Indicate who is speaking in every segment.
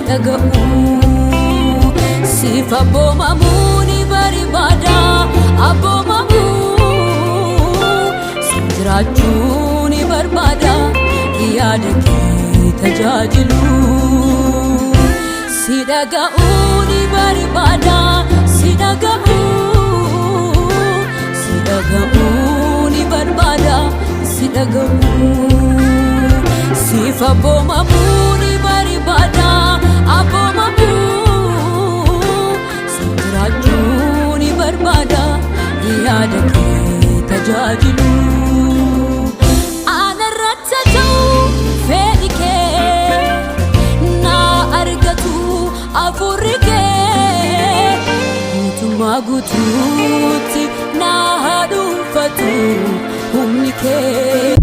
Speaker 1: dhaga'u siif abboomamuu barbaada abboomamuu si jiraachuu ni barbaada yaada kee tajaajilu si dhaga'u ni barbaada si dhaga'u ni barbaada si dhaga'u siif abboomamuu ni barbaada abboomamuu si jiraachuu ni barbaada yaada kee tajaajilu anarratti ta'u fedhi kee na argatu afurri kee guutummaa guutuutti na dhuunfatu humni kee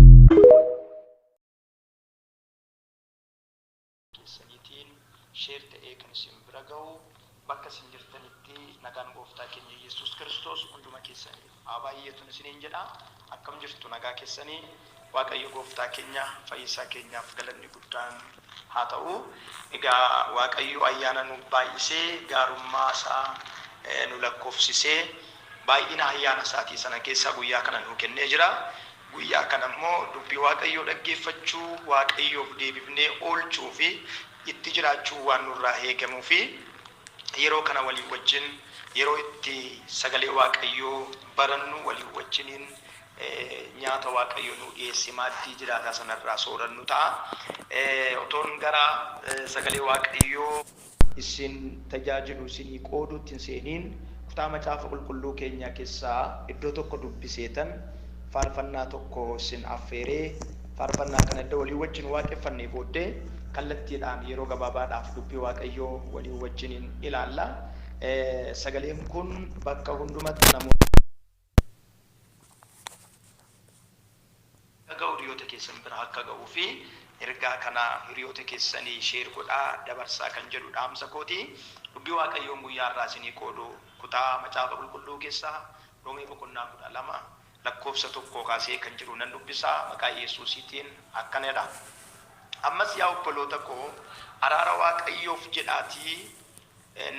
Speaker 2: sheer ta'ee kan isin bira ga'u bakka isin jirtanitti nagaan gooftaa keenya Yesuus Kiristoos hunduma keessanii haa baay'eetu isiniin jedha akkam jirtu nagaa keessanii Waaqayyo gooftaa keenya fayyisaa keenyaaf galanni guddaan haa ta'u egaa Waaqayyo ayyaana nu baay'isee gaarummaa isaa nu lakkoofsisee baay'ina ayyaana isaatii sana keessaa guyyaa kana nu kennee jira guyyaa kana immoo dubbii Waaqayyoo dhaggeeffachuu Waaqayyoof deebifnee oolchuu fi itti jiraachuu waan nurraa eegamuu fi yeroo kana walii wajjin yeroo itti sagalee Waaqayyoo barannu walii wajjiniin nyaata Waaqayyoo nu dhiyeesse maaddii jiraataa sanarraa soorannu ta'a. Otoon gara sagalee Waaqayyoo isin tajaajilu isinii qooduutti hin seeniin kutaa macaafa qulqulluu keenyaa keessaa iddoo tokko dubbiseetan faarfannaa tokko isin affeeree faarfannaa kana iddoo walii wajjin waaqeffannee booddee kallattiidhaan yeroo gabaabaadhaaf dubbii Waaqayyoo walii wajjiniin ilaalla. Sagaleen kun bakka hundumatti namoota dhaga'u hiriyoota keessan bira akka ga'uu fi ergaa kana hiriyoota keessanii sheer godhaa dabarsaa kan jedhu dhaamsa kooti. Dubbii Waaqayyoon guyyaa irraa isinii qoodu kutaa macaafa qulqulluu keessaa Roomee boqonnaa 12 lakkoofsa 1 kaasee kan jiru nan dubbisaa maqaa Yesuusiitiin akkanadha. Ammas yaa obboloota koo araara Waaqayyoof jedhaatii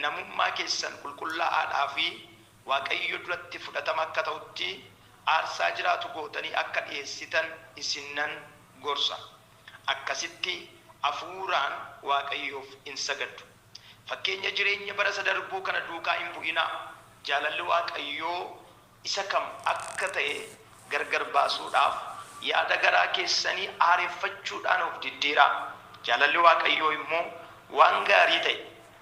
Speaker 2: namummaa keessan qulqullaa'aadhaa fi Waaqayyo duratti fudhatama akka ta'utti aarsaa jiraatu gootanii akka dhiyeessitan isinnan gorsa. Akkasitti hafuuraan Waaqayyoof hin sagaddu. Fakkeenya jireenya bara darbuu kana duukaa hin bu'inaa. Jaalalli Waaqayyoo isa kam akka ta'e gargar baasuudhaaf yaada garaa keessanii aareeffachuudhaan of diddiiraa. Jaalalli Waaqayyoo immoo waan gaarii ta'e,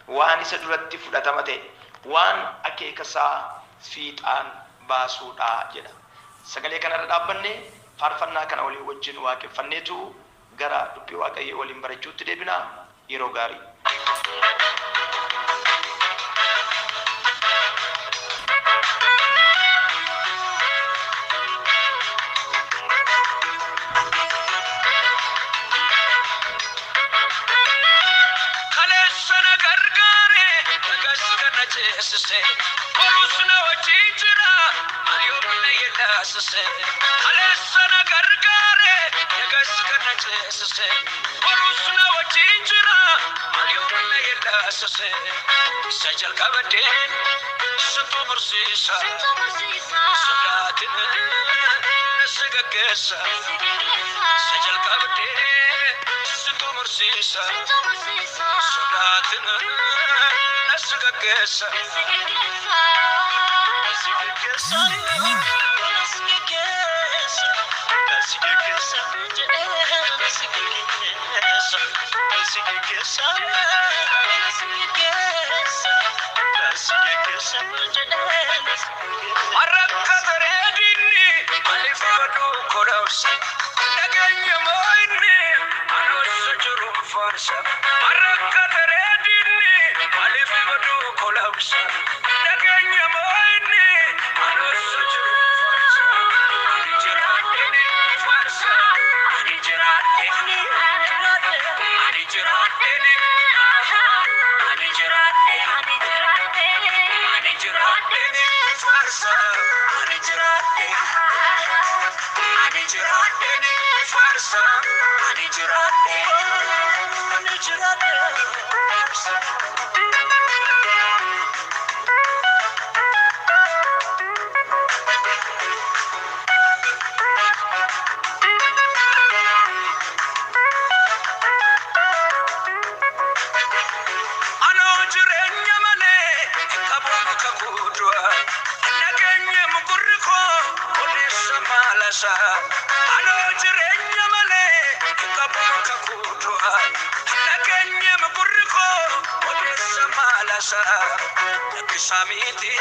Speaker 2: waan isa duratti fudhatama ta'e, waan akeekasaa fiixaan baasuudha jedha. Sagalee kanarra dhaabbanne faarfannaa kana walii wajjin waaqeffanneetu gara dubbii Waaqayyoo waliin barachuutti deebinaa. Yeroo gaarii.
Speaker 3: Sajal kabadeen suntu mursiisa sodaatin nasgaggeessa sajal kabadeen suntu mursiisa sodaatin nasgaggeessa Arrakka bareedinni maaliif godhu kodhawsa nageenya moo'inni anoossu jiru faarsa. Arrakka bareedinni maaliif godhu kodhawsa nageenya moo'inni anoossu jiru faarsa. Ani jiraadheni faarsa ani jiraadheni ani jiraadheni ani jiraadheni ani jiraadheni farsa ani jiraadheni farsa ani jiraadheni farsa Samiti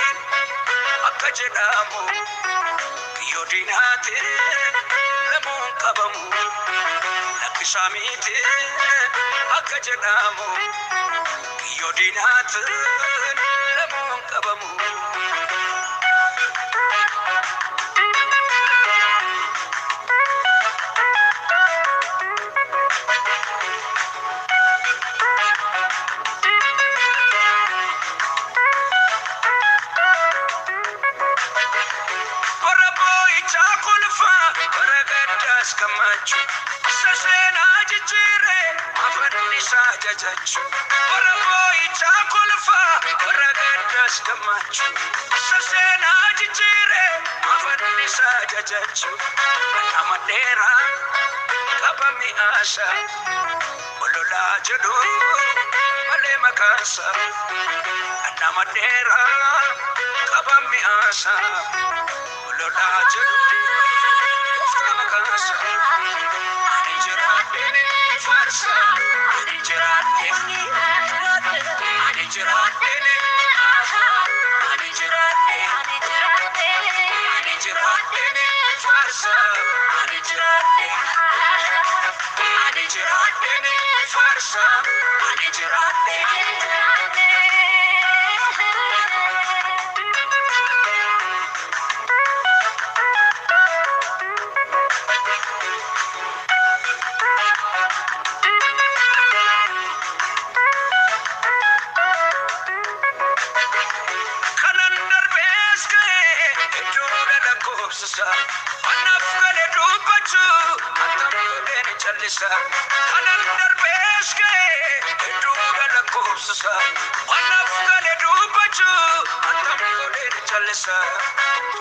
Speaker 3: akajadamu yodinate lemon kabamu lakisamiti akajadamu yodinate lemon kabamu Kamachu, sasena jijire, afani sajajachu. Baraboi chakulfa, baragadas kamachu, sasena jijire, afani sajajachu. Amadera, kabami asa, bolola jadu, male makasa. Amadera, kabami asa, bolola jadu.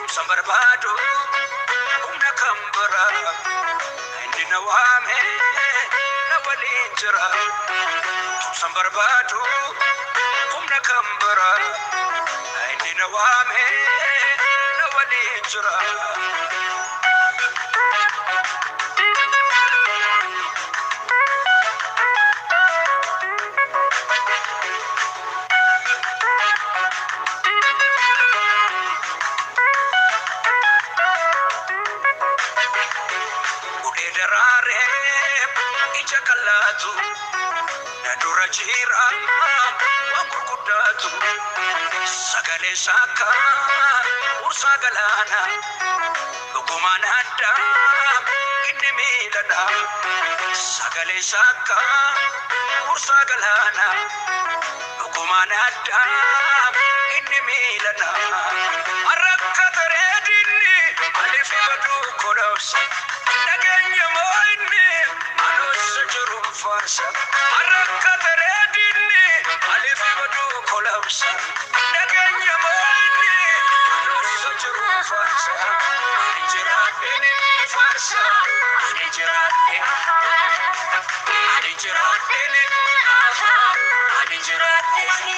Speaker 3: Sambarbado una kambara indina wame na walinjira Sambarbado una kambara indina wame na walinjira Nadura jira wangurgudatu sagale saka ursagalana lugumanada inimilada sagale saka ursagalana lugumanada inimilada arakataredini alifibadu kodos naganya moini Jurum farsa arakataredini alifibadu kolabsa naganya moini jurum farsa alijiratini farsa alijiratini alijiratini alijiratini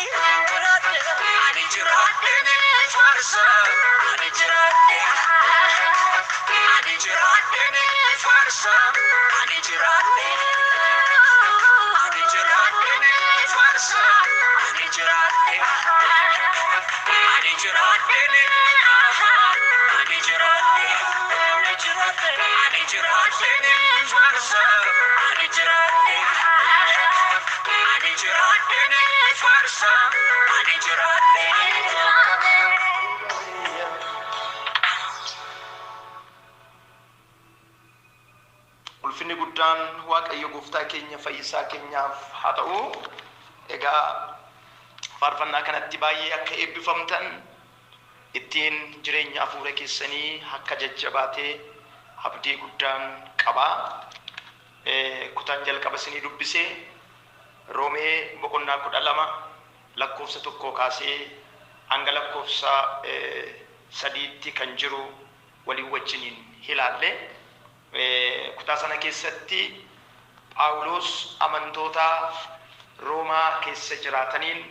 Speaker 3: alijiratini farsa alijiratini alijiratini farsa alijiratini
Speaker 2: ulfinni guddaan waaqayyo gooftaa keenya fayyisaa keenyaaf haa ta'u. Egaa faarfannaa kanatti baay'ee akka eebbifamtan ittiin jireenya hafuura keessanii akka jajjabaatee abdii guddaan qaba. Kutaan jalqaba isinii dubbisee Roomee boqonnaa 12 lakkoofsa 1 kaasee hanga lakkoofsa 3tti kan jiru waliin wajjiniin ilaalle. Kutaa sana keessatti Phaawulos amantoota Roomaa keessa jiraataniin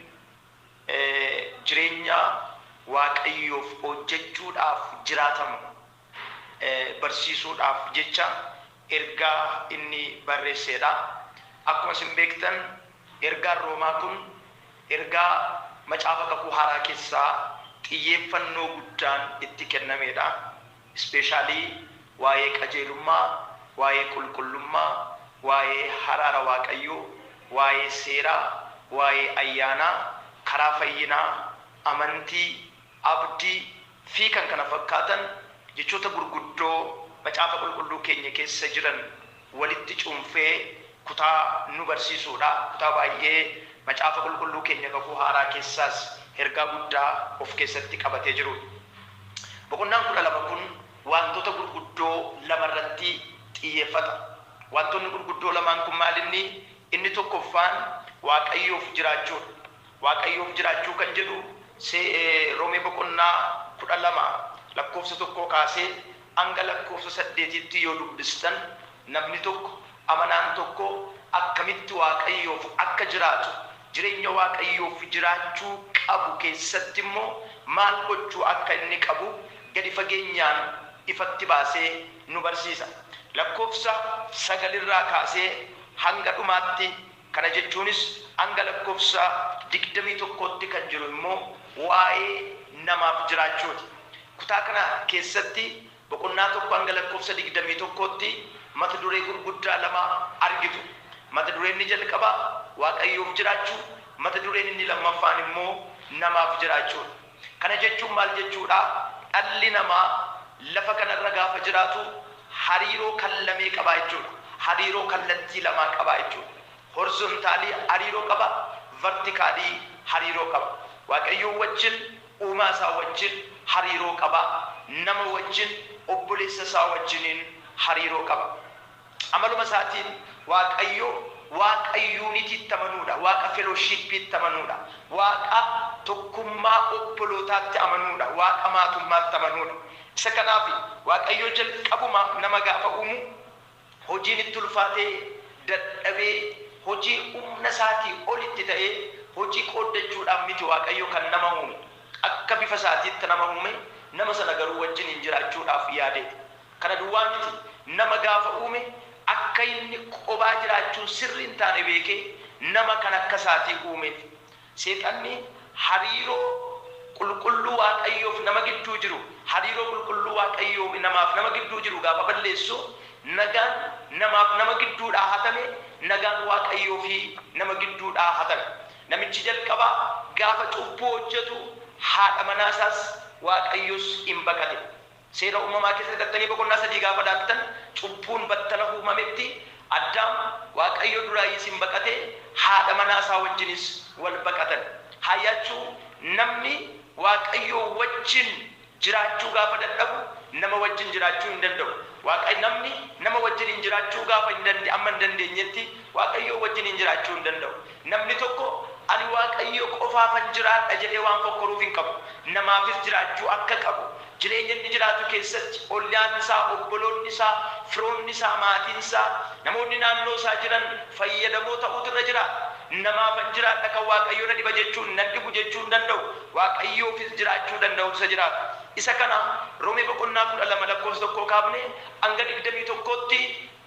Speaker 2: jireenya Waaqayyoof hojjechuudhaaf jiraatamu barsiisuudhaaf jecha ergaa inni barreesseedha. Akkuma isin beektan ergaan Roomaa kun ergaa macaafa kakuu haaraa keessaa xiyyeeffannoo guddaan itti kennameedha. Ispeeshaalii waa'ee qajeelummaa, waa'ee qulqullummaa, waa'ee haraara Waaqayyoo, waa'ee seeraa, waa'ee ayyaanaa, karaa fayyinaa, amantii, abdii fi kan kana fakkaatan jechoota gurguddoo macaafa qulqulluu keenya keessa jiran walitti cuunfee kutaa nu barsiisuudha. Kutaa baay'ee macaafa qulqulluu keenya kakuu haaraa keessaas ergaa guddaa of keessatti qabatee jiru. Boqonnaan 12 kun wantoota gurguddoo lama irratti xiyyeeffata. Wantoonni gurguddoo lamaan kun maalinni? Inni tokkoffaan Waaqayyoof jiraachuudha. Waaqayyoof jiraachuu kan jedhu Roomee boqonnaa 12 lakkoofsa 1 kaasee hanga lakkoofsa 8tti yoo dubbistan namni tokko amanaan tokko akkamitti Waaqayyoof akka jiraatu, jireenya Waaqayyoof jiraachuu qabu keessatti immoo maal gochuu akka inni qabu gadi fageenyaan ifatti baasee nu barsiisa. Lakkoofsa 9 irraa kaasee hanga dhumaatti, kana jechuunis hanga lakkoofsa 21tti kan jiru immoo waa'ee namaaf jiraachuuti. Kutaa kana keessatti boqonnaa 1 hanga lakkoofsa 21tti mata duree gurguddaa lama argitu. Mata dureen inni jalqabaa Waaqayyoof jiraachuu, mata dureen inni lammaffaan immoo namaaf jiraachuu. Kana jechuun maal jechuudha? Dhalli namaa lafa kanarra gaafa jiraatu hariiroo kallamee qaba jechuudha. Hariiroo kallattii lamaa qaba jechuudha. Horizontaalii hariiroo qaba, vertikaalii hariiroo qaba. Waaqayyoo wajjin, uumaa isaa wajjin hariiroo qaba. Nama wajjin, obboleessa isaa wajjiniin hariiroo qaba. Amaluma isaatiin Waaqayyoo Waaqa yuunitiitti amanuudha, Waaqa felooshiippiitti amanuudha, Waaqa tokkummaa obbolootaatti amanuudha, Waaqa maatummaatti amanuudha. Isa kanaaf Waaqayyoo jalqabuma nama gaafa uumu hojiin itti ulfaatee dadhabee hojii humna isaatii olitti ta'ee hojii qooddachuudhaan miti Waaqayyoo kan nama uume. Akka bifa isaatiitti nama uume, nama sana garuu wajjin jiraachuudhaaf yaade. Kana duwwaa miti, nama gaafa uume akka inni qobaa jiraachuu sirrii hin taane beekee nama kan akka isaatii uumeef. Seexanni hariiroo qulqulluu Waaqayyoof nama gidduu jiru, hariiroo qulqulluu Waaqayyoo namaaf nama gidduu jiru gaafa balleessu, nagaan namaaf nama gidduudhaa hatame, nagaan Waaqayyoo fi nama gidduudhaa hatame. Namichi jalqabaa gaafa cubbuu hojjetu haadha manaasaas Waaqayyoos hin baqate. Seera uumamaa keessatti gattanii boqonnaa 3 gaafa daaktan cubbuun battala uumametti Addaam Waaqayyo duraayis hin baqate, haadha manaasaa wajjinis wal baqatan. Hayyachuu namni Waaqayyo wajjin jiraachuu gaafa dadhabu nama wajjin jiraachuu hin danda'u. Namni nama wajjin jiraachuu gaafa amma hin dandeenyetti Waaqayyo wajjin jiraachuu hin danda'u. Namni tokko ani Waaqayyo qofaafan jiraadha jedhee waan fokkoruuf hin qabu. Namaafis jiraachuu akka qabu. Jireenya inni jiraatu keessatti ollaan isaa, obboloonni isaa, firoonni isaa, maatiin isaa, namoonni naannoo isaa jiran fayyadamoo ta'uutu irra jira. Namaafan jiraadha kan Waaqayyo na dhiba jechuun, na dhibu jechuun danda'u. Waaqayyoofis jiraachuu danda'u isa jiraatu. Isa kana Roomee boqonnaa 12 lakkoofsa 1 kaafne hanga 21tti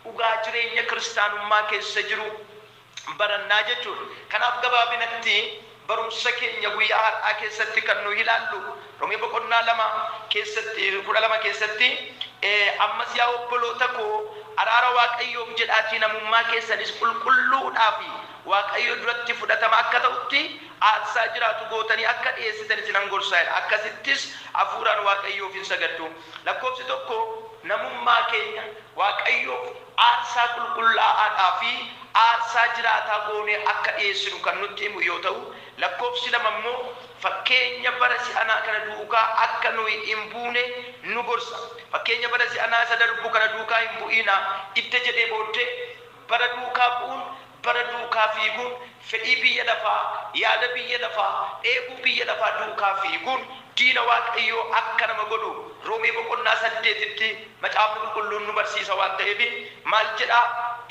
Speaker 2: dhugaa jireenya kiristaanummaa keessa jiru barannaa jechuudha. Kanaaf gabaabinatti barumsa keenya guyyaa har'aa keessatti kan nu ilaallu Roomee boqonnaa 12 keessatti ammas yaa obboloota koo araara Waaqayyoof jedhaatii namummaa keessanis qulqulluudhaaf Waaqayyo duratti fudhatama akka ta'utti aarsaa jiraatu gootanii akka dhiyeessitan isinan gorsaa'edha. Akkasittis hafuuraan Waaqayyoof hin sagaddu. Lakkoofsi 1 namummaa keenya Waaqayyoof aarsaa qulqullaa'aadhaa fi aarsaa jiraataa goonee akka dhiyeessinu kan nutti himu yoo ta'u, lakkoofsi 2 immoo fakkeenya bara si'anaa kana duukaa akka nuyi hin buune nu gorsa. Fakkeenya bara si'anaa isa darbu kana duukaa hin bu'ina idda jedhee booddee bara duukaa bu'uun bara duukaa fiiguun fedhii biyya lafaa yaada biyya lafaa eeguu biyya lafaa duukaa fiiguun diina waaqayyoo akka nama godhu Roomee boqonnaa 8tti macaafni qulqulluun nu barsiisa waan ta'eef maal jedha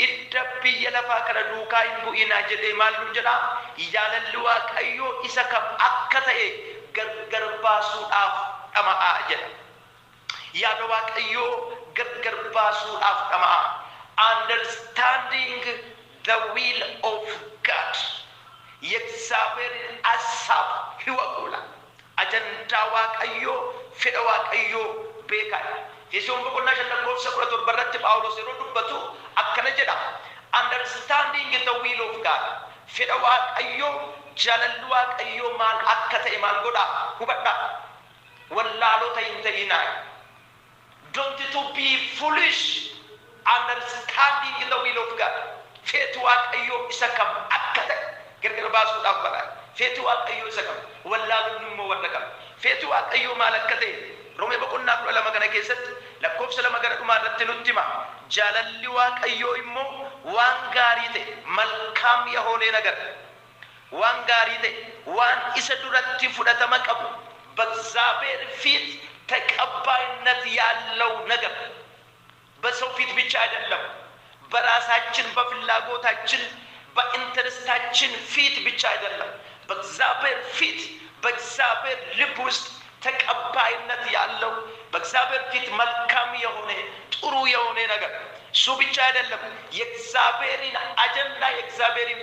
Speaker 2: idda biyya lafaa kana duukaa hin bu'inaa jedhee maal nu jedha jaalalli waaqayyoo isa kam akka ta'e gargar baasuudhaaf dhama'aa jedha yaada waaqayyoo gargar baasuudhaaf dhama'aa understanding the will of God የእግዚአብሔርን ሐሳብ ይወቁላ አጀንዳ waaqayyoo fedha waaqayyoo beekaa Yesuun boqonnaa 5:14 barratti Phaawulos yeroo dubbatu akkana jedha understanding the will of God fedha waaqayyoo jaalalli waaqayyoo maal akka ta'e maal godha hubadha wallaalota hin ta'inaa don't to be foolish understanding the will of God feetu waaqayyoo isa kam akka ta'e gargar baasuudhaaf bara feetu waaqayyoo isa kam wallaaluun immoo warra kam feetu waaqayyoo maal akka ta'e Roomee boqonnaa 12 kana keessatti lakkoofsa 2 gara dhumaa irratti nutti hima jaalalli waaqayyoo immoo waan gaarii ta'e malkaam yahoonee nagar waan gaarii ta'e waan isa duratti fudhatama qabu በእግዚአብሔር ፊት ተቀባይነት ያለው ነገር በሰው ፊት ብቻ አይደለም በራሳችን በፍላጎታችን በኢንተረስታችን ፊት ብቻ አይደለም በእግዚአብሔር ፊት በእግዚአብሔር ልብ ውስጥ ተቀባይነት ያለው በእግዚአብሔር ፊት መልካም የሆነ ጥሩ የሆነ ነገር እሱ ብቻ አይደለም የእግዚአብሔርን አጀንዳ የእግዚአብሔርን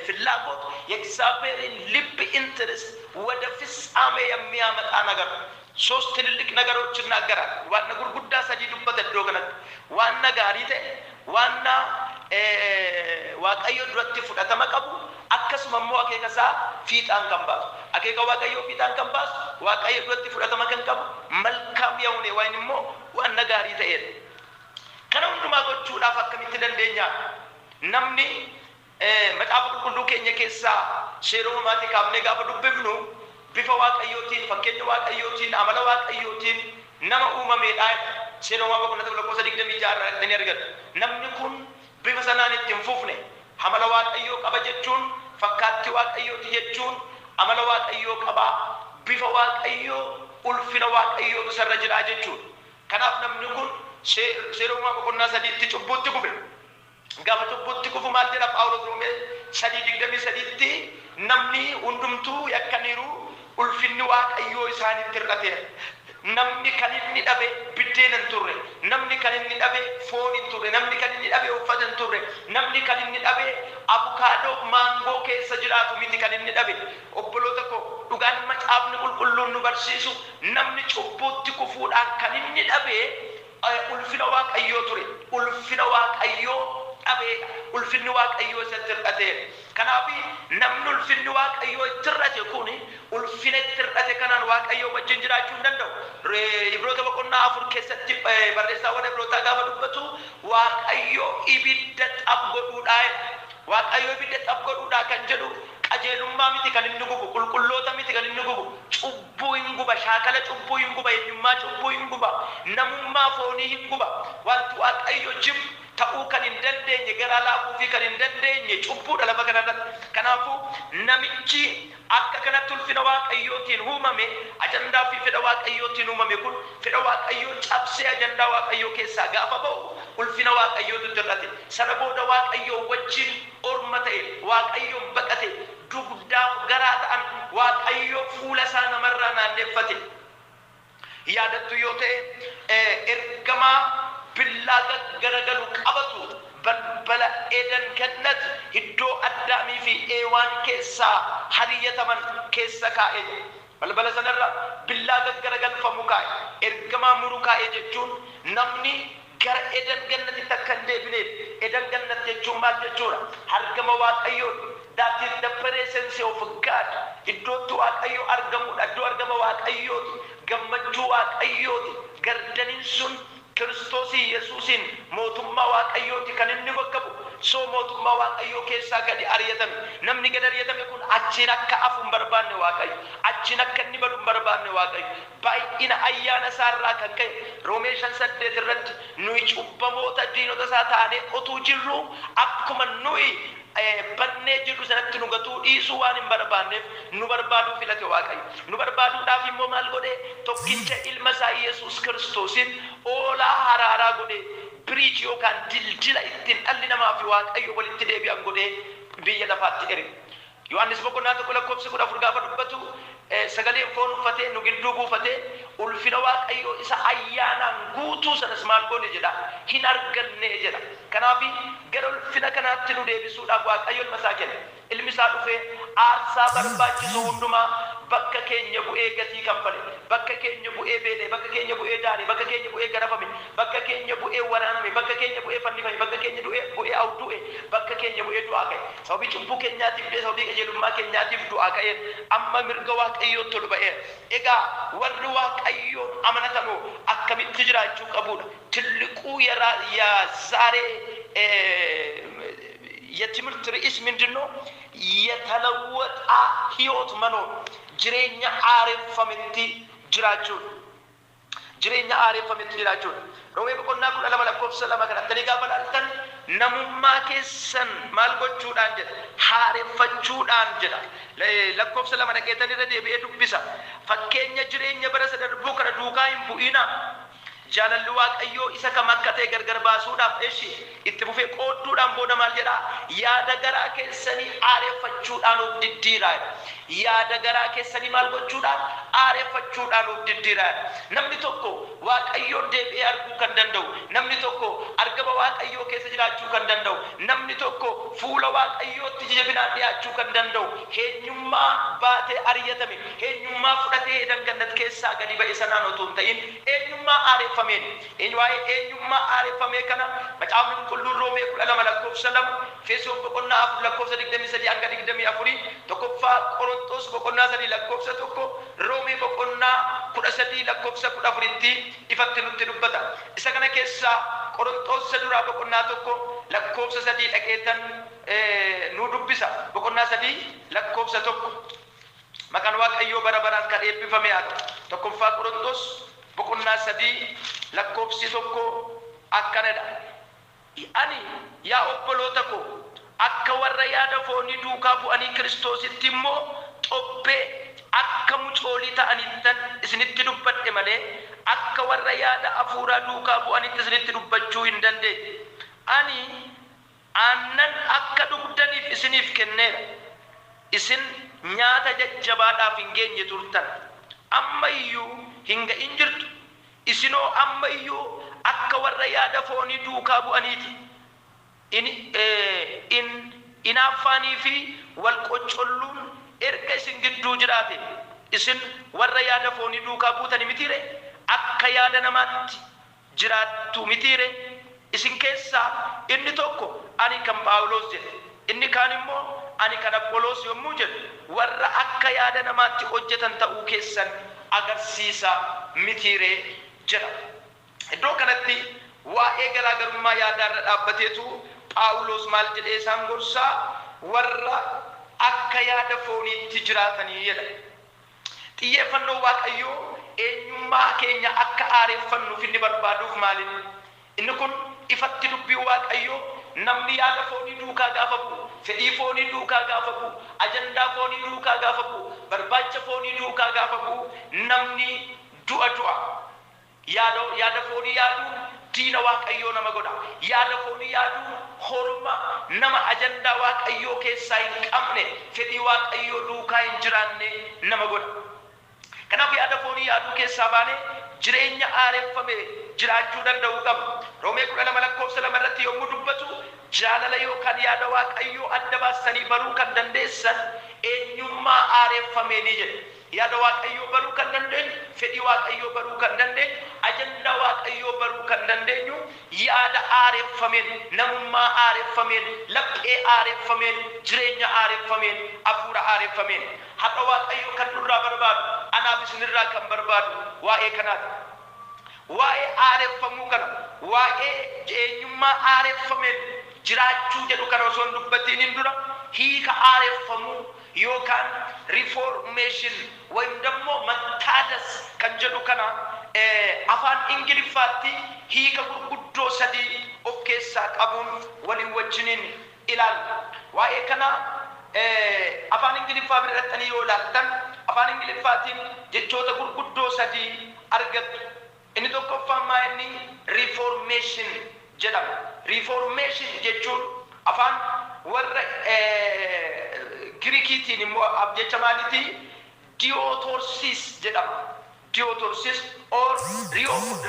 Speaker 2: ፍላጎት የእግዚአብሔርን ልብ ኢንተረስት ወደ ፍጻሜ የሚያመጣ ነገር ሶስት ትልልቅ ነገሮች ይናገራል ዋና ጉርጉዳ ሰዲዱበት ዶገነት ዋና ጋሪተ ዋና waaqayyo duratti fudhatama qabu akkasuma immoo akeekasaa fiixaan kan baasu akeeka waaqayyo fiixaan kan baasu waaqayyo duratti fudhatama kan qabu malkaam yaa'une waan immoo waan gaarii ta'edha kana hundumaa gochuudhaaf akkamitti dandeenya namni macaafa qulqulluu keenya keessaa seera uumamaatii kaafnee gaafa dubbifnu bifa waaqayyootiin fakkeenya waaqayyootiin amala waaqayyootiin nama uumameedha seera uumamaa boqonnaa 26 irratti ni argatu namni kun bifa sanaan itti hin fufne amala waaqayyoo qaba jechuun fakkaatti waaqayyooti jechuun amala waaqayyoo qaba bifa waaqayyoo ulfina waaqayyoo isarra jira jechuun kanaaf namni kun seera uumamaa boqonnaa 3tti cubbuutti kufe gaafa cubbuutti kufu maal jedha Phaawulos Roomee 3:23tti namni hundumtuu yakkaniiru ulfinni waaqayyoo isaanitti hir'ateera namni kan inni dhabe biddeen hin turre namni kan inni dhabe foon hin turre namni kan inni dhabe uffata hin turre namni kan inni dhabe abukaadoo maangoo keessa jiraatu miti kan inni dhabe obboloota koo dhugaan macaafni qulqulluun nu barsiisu namni cubbuutti kufuudhaan kan inni dhabe ulfina waaqayyoo ture ulfina waaqayyoo dhabe ulfinni waaqayyoo isatti hir'ateera kanaaf namni ulfinni waaqayyoo itti hir'ate kun ulfina itti hir'ate kanaan waaqayyoo wajjin jiraachuu hin danda'u Ibroota boqonnaa 4 keessatti barreessaawwan Ibrootaa gaafa dubbatu waaqayyoo ibidda xab godhuudhaa kan jedhu qajeelummaa miti kan inni gubu qulqulloota miti kan inni gubu cubbuu hin guba shaakala cubbuu hin guba eenyummaa cubbuu hin guba namummaa foonii hin guba wanti waaqayyo jibbu ta'uu kan hin dandeenye garaa laafuu fi kan hin dandeenye cubbuudha lafa kanarratti kanaafuu namichi akka kanatti ulfina waaqayyootiin uumame ajandaa fi fedha waaqayyootiin uumame kun fedha waaqayyoo cabsee ajandaa waaqayyoo keessaa gaafa ba'u ulfina waaqayyootu hir'ate sana booda waaqayyoo wajjin orma ta'e waaqayyoon baqate dugdaaf garaa ta'an waaqayyoo fuula isaa namarraa naanneffate yaadattu yoo ta'e ergamaa billaa garagalu qabatu balbala Eden Gannat iddoo Addaamii fi Eewaan keessaa hariyataman keessa kaa'e balbala sanarra billaa garagalfamu kaa'e ergamaa muru kaa'e jechuun namni gara Eden Gannatitti akka hin deebineef Eden Gannat jechuun maal jechuudha argama waaqayyoo that is the presence of God iddootti waaqayyoo argamudha iddoo argama waaqayyooti gammachuu waaqayyooti gardaniin sun Kiristoos Yesuusin mootummaa waaqayyooti kan inni bakka bu'u soo mootummaa waaqayyoo keessaa gadi ari'atan namni gadi ari'atame kun achiin akka afu hin barbaanne waaqayyo achiin akka inni balu hin barbaanne waaqayyo baay'ina ayyaana isaarraa kan ka'e Roomee 5:8 irratti nuyi cubbamoota diinota isaa taanee otuu jirru akkuma nuyi bannee jirru sanatti nu gatuu dhiisuu waan hin barbaanneef nu barbaaduu filate Waaqayyo. Nu barbaaduudhaaf immoo maal godhe? Tokkicha ilma isaa Yesuus Kiristoosin oolaa haraaraa godhe biriij yookaan dildila ittiin dhalli namaa fi Waaqayyo walitti deebi'an godhe biyya lafaatti erge. Yohaannis boqonnaa 1:14 gaafa dubbatu sagalee foon uffatee nu gidduu buufatee ulfina Waaqayyoo isa ayyaanaan guutuu sanas maal goone jedha hin arganne jedha. Kanaaf gara ulfina kanaatti nu deebisuudhaaf Waaqayyo ilma isaa kenne. Ilmi isaa dhufee aarsaa barbaachisu hundumaa bakka keenya bu'ee gatii kanfale, bakka keenya bu'ee beelee, bakka keenya bu'ee daare, bakka keenya bu'ee garafame, bakka keenya bu'ee waraaname, bakka keenya bu'ee fannifame, bakka keenya bu'ee awdu'e, bakka keenya bu'ee du'aa ka'e. Sababii cubbuu keenyaatiif illee sababii qajeelummaa keenyaatiif du'aa ka'e amma mirga Waaqayyootti ol ba'e. Egaa warri Waaqayyoon amanatan akkamitti jiraachuu qabudha? ትልቁ የዛሬ የትምህርት ርዕስ ምንድነው? የተለወጠ ህይወት መኖር ጅሬኛ አሬፈምቲ ጅራቹን ጅሬኛ አሬፈምቲ ጅራቹን ሮሜ በቆና ኩላ ለማለኮፍሰ ለማከራተኒ ጋበላልተን ነሙማ ከሰን ማልጎቹዳን ጀ ሃሬፈቹዳን ጀ ለኮፍሰ ለማነቀተኒ ረደ በዱብሳ ፈከኛ ጅሬኛ በረሰ ደርቡ ከረ ዱካይም ቡኢና jaalalli Waaqayyoo isa kam akka ta'e gargar baasuudhaaf itti fufee qoodduudhaan booda maal jedha? Yaada garaa keessanii aareeffachuudhaan of diddiiraa. Yaada garaa keessanii maal gochuudhaan? Aareeffachuudhaan of diddiiraa. Namni tokko Waaqayyoon deebi'ee arguu kan danda'u, namni tokko argama Waaqayyoo keessa jiraachuu kan danda'u, namni tokko fuula Waaqayyootti jajabinaan dhiyaachuu kan danda'u eenyummaa baatee ari'atame, eenyummaa fudhatee dangannat keessaa gadi ba'e sanaan otoo hin ta'in eenyummaa aareeffamee eenyummaa aareffamee kana macaafni qulqulluun Roomee 12:2 Efesoon boqonnaa 4 lakkoofsa 23 hanga 24 tokkoffaa Qorontos boqonnaa 3 lakkoofsa 1 Roomee boqonnaa 13 lakkoofsa 14tti ifatti nutti dubbata. Isa kana keessaa Qorontos duraa boqonnaa 1 lakkoofsa 3 dhaqeetan nu dubbisa. Boqonnaa 3 lakkoofsa 1 maqaan Waaqayyoo bara baraan kan eebbifame haa ta'u. Tokkoffaa Qorontos boqonnaa 3 lakkoofsi 1 akkanadha. Ani yaa obboloota koo akka warra yaada foonii duukaa bu'anii Kiristoositti immoo xobbee akka mucoolii ta'anittan isinitti dubbadhe malee akka warra yaada hafuuraa duukaa bu'anitti isinitti dubbachuu hin dandeenye. Ani aannan akka dhugdaniif isiniif kenneera. Isin nyaata jajjabaadhaaf hin geenye turtan. Ammayyuu hinga injirtu isinoo ammayyuu akka warra yaada foonii duukaa bu'aniiti. Inaaffaanii fi wal qoccolluun erga isin gidduu jiraate isin warra yaada foonii duukaa buutani mitiire? Akka yaada namaatti jiraattu mitiire? Isin keessaa inni tokko ani kan Phaawulos jedhe, inni kaan immoo ani kan Apholoos yommuu jedhu warra akka yaada namaatti hojjetan ta'uu keessan agarsiisa mitiire jedha. Iddoo kanatti waa'ee garaagarummaa yaadaarra dhaabbateetu Phaawulos maal jedhee isaan gorsaa? Warra akka yaada fooniitti jiraatanii jedha. Xiyyeeffannoo Waaqayyoo eenyummaa keenya akka aareeffannuuf inni barbaaduuf maalini? Inni kun ifatti dubbii Waaqayyoo namni yaada foonii duukaa gaafa bu'u, fedhii foonii duukaa gaafa bu'u, ajandaa foonii duukaa gaafa bu'u, barbaacha foonii duukaa gaafa bu'u namni du'a. Yaada foonii yaaduu diina Waaqayyoo nama godha. Yaada foonii yaaduu horma nama ajandaa Waaqayyoo keessaa hin qabne, fedhii Waaqayyoo duukaa hin jiraanne nama godha. Kanaaf yaada foonii yaaduu keessaa baanee jireenya aareeffame jiraachuu danda'uu qabna. Roomee 12 lakkoofsa 2 irratti yommuu dubbatu jaalala yookaan yaada Waaqayyoo adda baastanii baruu kan dandeessan eenyummaa aareeffameenii jedhe. Yaada Waaqayyoo baruu kan dandeenyu, fedhii Waaqayyoo baruu kan dandeenyu, ajandaa Waaqayyoo baruu kan dandeenyu yaada aareeffameen, namummaa aareeffameen, laphee aareeffameen, jireenya aareeffameen, hafuura aareeffameen. Haqa Waaqayyoo kan nurraa barbaadu, anaaf isinirraa kan barbaadu waa'ee kanaati. Waa'ee aareeffamuu kana, waa'ee eenyummaa aareeffameen jiraachuu jedhu kana osoo hin dubbatiin hin dura hiika aareeffamuu yookaan reformation ወይም ደግሞ መታደስ kan jedhu kana afaan ingiliffaatti hiika gurguddoo sadii of keessaa qabuun waliin wajjiniin ilaalla. waa'ee kana afaan ingiliffaa birrattanii yoo ilaaltan afaan ingiliffaatiin jechoota gurguddoo sadii argattu. Inni tokkoffaan maa inni reformation jedhama. Reformation jechuun afaan warra Giriikiitiin immoo jecha maaliitii diootorsis jedhama. Diootorsis or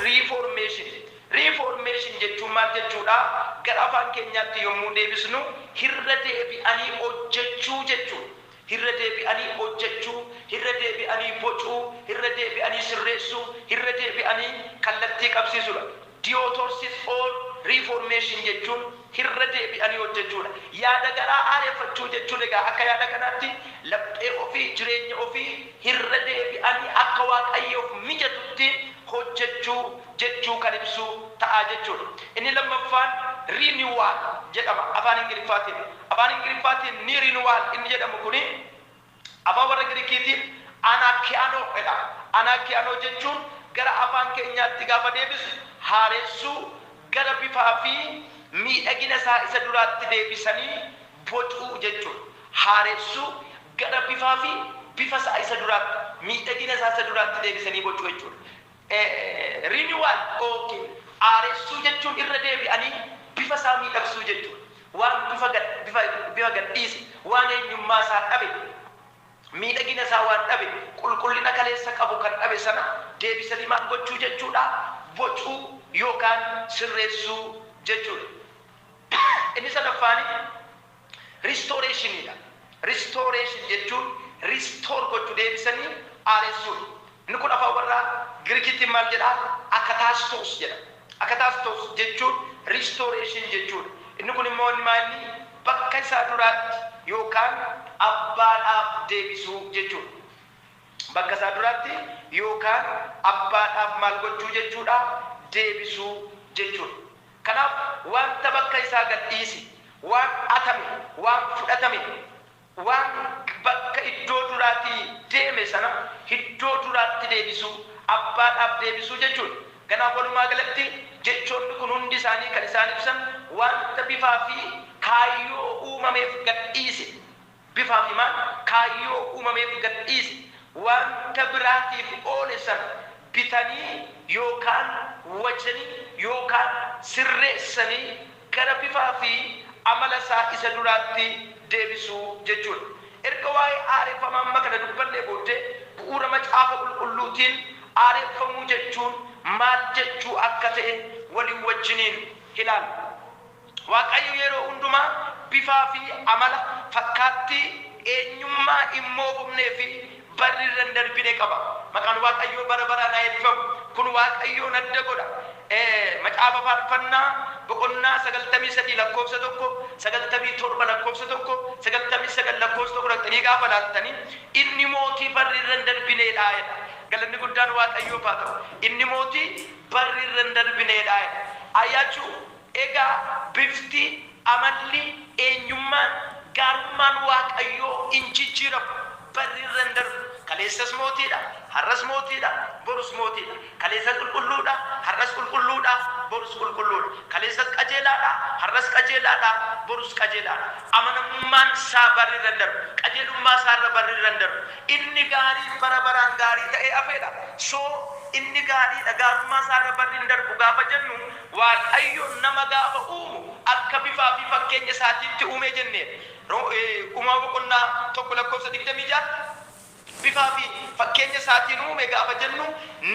Speaker 2: reformation. Reformation jechuun maal jechuudha? Gara afaan keenyaatti yommuu deebisnu irra deebi'anii hojjechuu jechuudha. Irra deebi'anii hojjechuu, irra deebi'anii bocuu, irra deebi'anii sirreessuu, irra deebi'anii kallattii qabsiisuudha. Diootorsis or reformation jechuun irra deebi'anii hojjechuudha. Yaada garaa aareeffachuu jechuun egaa akka yaada kanaatti laphee ofii jireenya ofii irra deebi'anii akka Waaqayyoof mijatutti hojjechuu jechuu kan ibsu ta'a jechuudha. Inni lammaffaan renewal jedhama afaan ingiliffaatiin. Afaan ingiliffaatiin ni renewal inni jedhamu kuni afaan warra Giriikiitiin anakiano jedhama. Anakiano jechuun gara afaan keenyaatti gaafa deebisu haaressuu, gara bifaa fi miidhagina isaa isa duraatti deebisanii bocuu jechuudha. Haaressuu, gara bifaa fi bifa isaa isa duraatti miidhagina isaa isa duraatti deebisanii bocuu jechuudha. Renewal yookiin haaressuu jechuun irra deebi'anii bifa isaa miidhagsuu jechuudha. Waan bifa gadhiise, waan eenyummaa isaa dhabe, miidhagina isaa waan dhabe, qulqullina kaleessa qabu kan dhabe sana deebisanii maal gochuu jechuudha? Bocuu yookaan sirreessuu jechuudha. Inni sadaffaani restorationidha. Restoration jechuun restore gochuu deebisanii haaressuudha. Inni kun afaan warra Giriikiitiin maal jedhaa? Akatastos jedha. Akatastos jechuun restoration jechuudha. Inni kun immoo inni bakka isaa duraatti yookaan abbaadhaaf deebisuu jechuudha. Bakka isaa duraatti yookaan abbaadhaaf maal gochuu jechuudha? Deebisuu jechuudha. Kanaaf wanta bakka isaa gadhiisi, waan atame, waan fudhatame, waan bakka iddoo duraatii deeme sana iddoo duraatti deebisuu, abbaadhaaf deebisuu jechuudha. Kanaaf walumaa galatti jechoonni kun hundi isaanii kan isaan ibsan wanta bifaa fi kaayyoo uumameef gadhiise. Bifaa fi maal? Kaayyoo uumameef gadhiise. Wanta biraatiif oole sana bitanii yookaan wajjanii yookaan sirreessanii gara bifaa fi amala isaa isa duraatti deebisuu jechuudha. Erga waa'ee aareeffama amma kana dubbanne booddee bu'uura macaafa qulqulluutiin aareeffamuu jechuun maal jechuu akka ta'e waliin wajjiniin ilaalla. Waaqayyo yeroo hundumaa bifaa fi amala fakkaattii eenyummaa immoo humnee fi barri irra hin darbine qaba. Maqaan Waaqayyoo bara baraan haa eebbifamu. Kun Waaqayyoon adda godha. Macaafa faarfannaa boqonnaa 93 lakkoofsa 1, 97 lakkoofsa 1, 99 lakkoofsa 1 gaafa laattanii inni mootii barri irra hin darbineedha jedha. Galanni guddaan Waaqayyoof haa ta'u. Inni mootii barri irra hin darbineedha jedha. Ayyaachuu egaa bifti, amalli, eenyummaan, gaarummaan Waaqayyoo hin jijjiiramu. Barri irra hin darbu. Kaleessas mootiidha, har'as mootiidha, borus mootiidha. Kaleessas qulqulluudha, har'as qulqulluudha, borus qulqulluudha. Kaleessas qajeelaadha, har'as qajeelaadha, borus qajeelaadha. Amanamummaan isaa barri irra hin darbu. Qajeelummaa isaa irra barri irra hin darbu. Inni gaarii bara baraan gaarii ta'ee hafeedha. Inni gaariidha, gaarummaa isaa irra barri hin darbu gaafa jennu Waaqayyoon nama gaafa uumu akka bifaa fi fakkeenya isaatiitti uume jennee. Uumaa boqonnaa 1 lakkoofsa 26 bifaa fi fakkeenya isaatiin uume gaafa jennu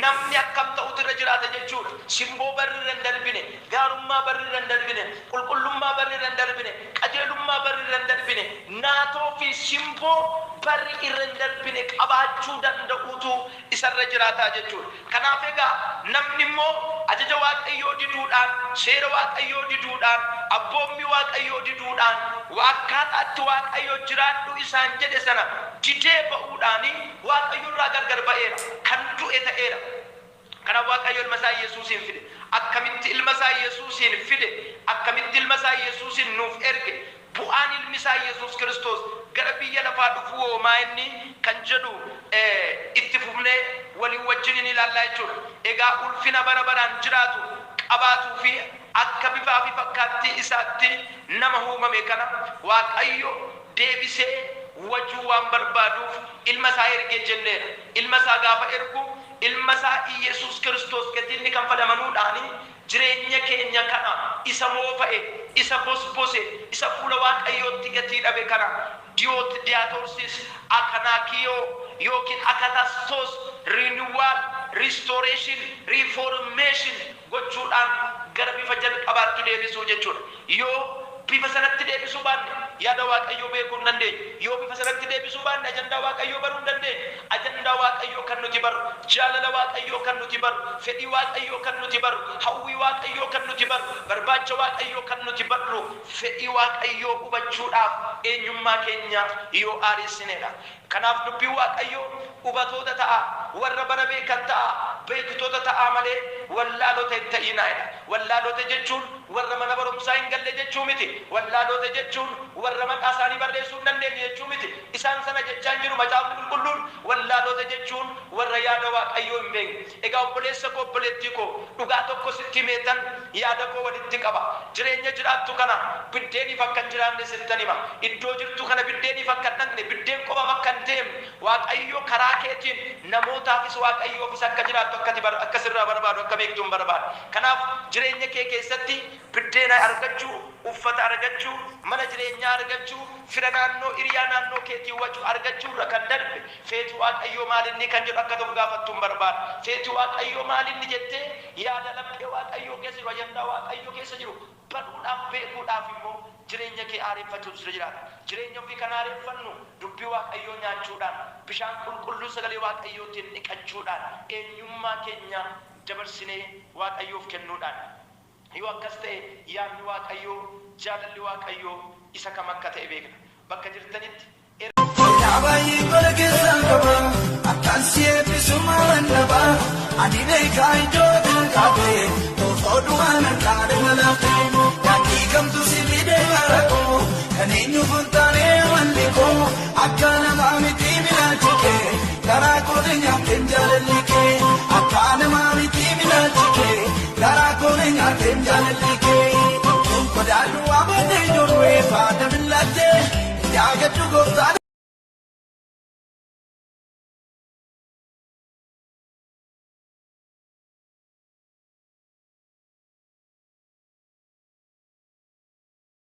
Speaker 2: namni akkam ta'utu irra jiraata jechuudha. Simboo barri irra hin darbine, gaarummaa barri irra hin darbine, qulqullummaa barri irra hin darbine, qajeelummaa barri irra hin darbine, naatoo fi simboo barri irra hin darbine qabaachuu danda'utu isarra jiraata jechuudha. Kanaaf egaa namni immoo ajaja Waaqayyoo diduudhaan, seera Waaqayyoo diduudhaan, abboommii Waaqayyoo diduudhaan, akkaataatti Waaqayyoo jiraadhu isaan jedhe sana didee ba'uudhaani Waaqayyo irraa gargar ba'eera, kan du'e ta'eera. Kanaaf Waaqayyo ilma isaa Yesuusin fide. Akkamitti ilma isaa Yesuusin fide? Akkamitti ilma isaa Yesuusin nuuf erge? Bu'aan ilmi isaa Yesuus Kiristoos gara biyya lafaa dhufuu hoomaa inni kan jedhu itti fufnee waliin wajjin ilaallaa jechuudha. Egaa ulfina bara baraan jiraatu qabaatuu fi akka bifaa fi fakkaattii isaatti nama uumame kana Waaqayyo deebisee wajjuu waan barbaaduuf ilma isaa ergee jenneera. Ilma isaa gaafa ergu ilma isaa Yesuus Kiristoos gatiin kan fadamanuudhaan jireenya keenya kana isa moofa'e isa bosbose isa fuula Waaqayyootti gatii dhabe kana diyaatoorsis akanaakiyoo yookiin akatastos renewal restoration reformation gochuudhaan gara bifa jalqabaatti deebisuu jechuudha. Yoo bifa sanatti deebisuu baanne yaada Waaqayyoo beekuu hin dandeenye. Yoo bifa sanatti deebisuu baanne ajandaa Waaqayyoo baruu hin dandeenye. Ajandaa Waaqayyoo kan nuti baru, jaalala Waaqayyoo kan nuti baru, fedhii Waaqayyoo kan nuti baru, hawwii Waaqayyoo kan nuti baru, barbaacha Waaqayyoo kan nuti barru, fedhii Waaqayyoo hubachuudhaaf eenyummaa keenya yoo aareessinedha. Kanaaf dubbii Waaqayyoo hubatoota ta'a, warra bara beekan ta'a, beektoota ta'a malee wallaalota hin ta'inaadha. Wallaalota jechuun warra mana barumsaa hin galle jechuu miti. Wallaalota jechuun warra maqaa isaanii barreessuu hin dandeenye jechuu miti. Isaan sana jechaan jiru macaafni qulqulluun. Wallaalota jechuun warra yaada Waaqayyoo hin beekne. Egaa obboleessa koo obboleettii koo dhugaa tokko sitti meetan yaada koo walitti qaba. Jireenya jiraattu kana biddeeniif akka hin jiraanne sittan hima. Iddoo jirtu kana biddeeniif akka hin dhaqne, biddeen qofaaf akka hin deemne, Waaqayyoo karaa keetiin namootaafis Waaqayyoofis akka jiraattu akka sirraa barbaadu akka beektu hin barbaadu. Kanaaf jireenya kee keessatti biddeena argachuu, uffata argachuu, mana jireenyaa argachuu, fira naannoo hiriyaa naannoo keetii wajju argachuu irra kan darbe feetu Waaqayyoo maalinni kan jedhu akka ta'u gaafattu hin barbaadu. Feetu Waaqayyoo maalinni jettee yaada laphee Waaqayyoo keessa jiru, ajandaa Waaqayyoo keessa jiru baruudhaaf beekuudhaaf immoo jireenya kee aareeffachuutu sirra jiraata. Jireenya ofii kan aareeffannu dubbii Waaqayyoo nyaachuudhaan, bishaan qulqulluu sagalee Waaqayyootiin dhiqachuudhaan, eenyummaa keenya dabarsinee Waaqayyoof kennuudhaan. Yoo akkas ta'e yaadni Waaqayyoo, jaalalli Waaqayyoo isa kam akka ta'e beekna. Bakka jirtanitti
Speaker 4: Yabayi kolkesan kaba, akan siete sumaran naba, adine kai jote kabe, to foduan kare malate, yaki kam tu silide marako, kaninyu funtane mandiko, akana mami timina chike, karako denya kenjalike, akana mami timina chike, karako denya kenjalike, kodalu abade jorwe fada bilate, yaga tu gofta